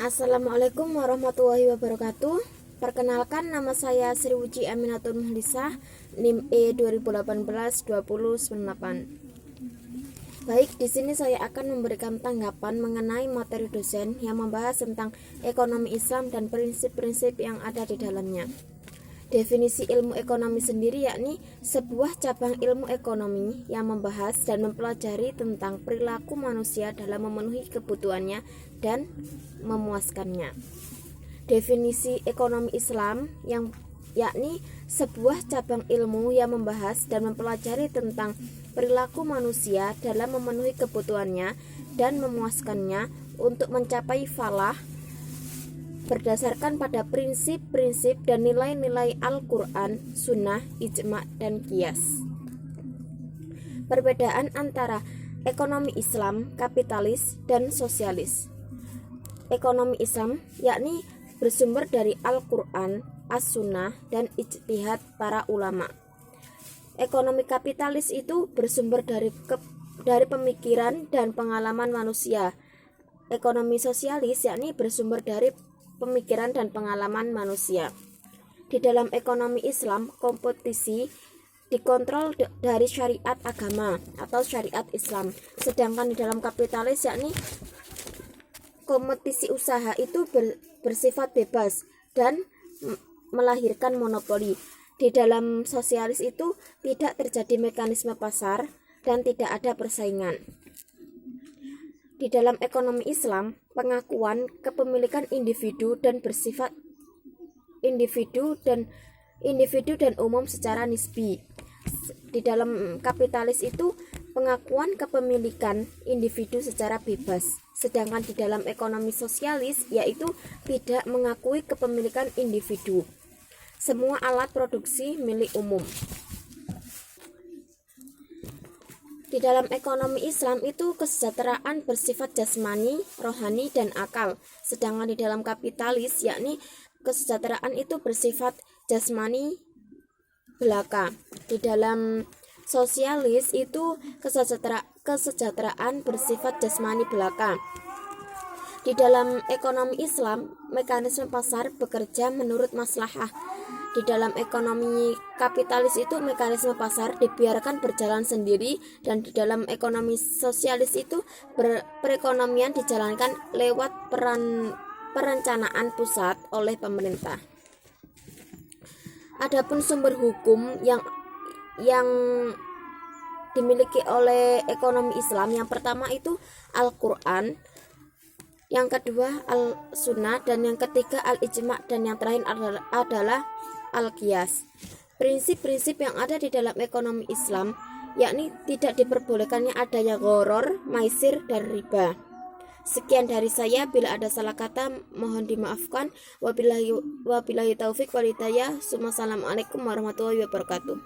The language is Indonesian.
Assalamualaikum warahmatullahi wabarakatuh. Perkenalkan, nama saya Sriwuji Aminatul Muhlisah, NIM E 2018-2098. Baik, di sini saya akan memberikan tanggapan mengenai materi dosen yang membahas tentang ekonomi Islam dan prinsip-prinsip yang ada di dalamnya. Definisi ilmu ekonomi sendiri yakni sebuah cabang ilmu ekonomi yang membahas dan mempelajari tentang perilaku manusia dalam memenuhi kebutuhannya dan memuaskannya. Definisi ekonomi Islam yang yakni sebuah cabang ilmu yang membahas dan mempelajari tentang perilaku manusia dalam memenuhi kebutuhannya dan memuaskannya untuk mencapai falah berdasarkan pada prinsip-prinsip dan nilai-nilai Al-Quran, Sunnah, Ijma', dan Qiyas. Perbedaan antara ekonomi Islam, kapitalis, dan sosialis. Ekonomi Islam yakni bersumber dari Al-Quran, As-Sunnah, dan ijtihad para ulama. Ekonomi kapitalis itu bersumber dari pemikiran dan pengalaman manusia. Ekonomi sosialis yakni bersumber dari pemikiran dan pengalaman manusia. Di dalam ekonomi Islam, kompetisi dikontrol dari syariat agama atau syariat Islam. Sedangkan di dalam kapitalis yakni kompetisi usaha itu bersifat bebas dan melahirkan monopoli. Di dalam sosialis itu tidak terjadi mekanisme pasar dan tidak ada persaingan. Di dalam ekonomi Islam, pengakuan kepemilikan individu dan bersifat individu dan umum secara nisbi. Di dalam kapitalis itu pengakuan kepemilikan individu secara bebas. Sedangkan di dalam ekonomi sosialis yaitu tidak mengakui kepemilikan individu. Semua alat produksi milik umum. Di dalam ekonomi Islam itu kesejahteraan bersifat jasmani, rohani, dan akal. Sedangkan di dalam kapitalis yakni kesejahteraan itu bersifat jasmani belaka. Di dalam sosialis itu kesejahteraan bersifat jasmani belaka. Di dalam ekonomi Islam, mekanisme pasar bekerja menurut maslahah. Di dalam ekonomi kapitalis itu mekanisme pasar dibiarkan berjalan sendiri, dan di dalam ekonomi sosialis itu perekonomian dijalankan lewat perencanaan pusat oleh pemerintah. Adapun sumber hukum yang dimiliki oleh ekonomi Islam, yang pertama itu Al-Quran, yang kedua Al-Sunnah, dan yang ketiga Al-Ijma', dan yang terakhir adalah Al-Qiyas. Prinsip-prinsip yang ada di dalam ekonomi Islam yakni tidak diperbolehkannya adanya gharar, maisir, dan riba. Sekian dari saya, bila ada salah kata mohon dimaafkan. Wabillahi taufik wal hidayah. Assalamualaikum warahmatullahi wabarakatuh.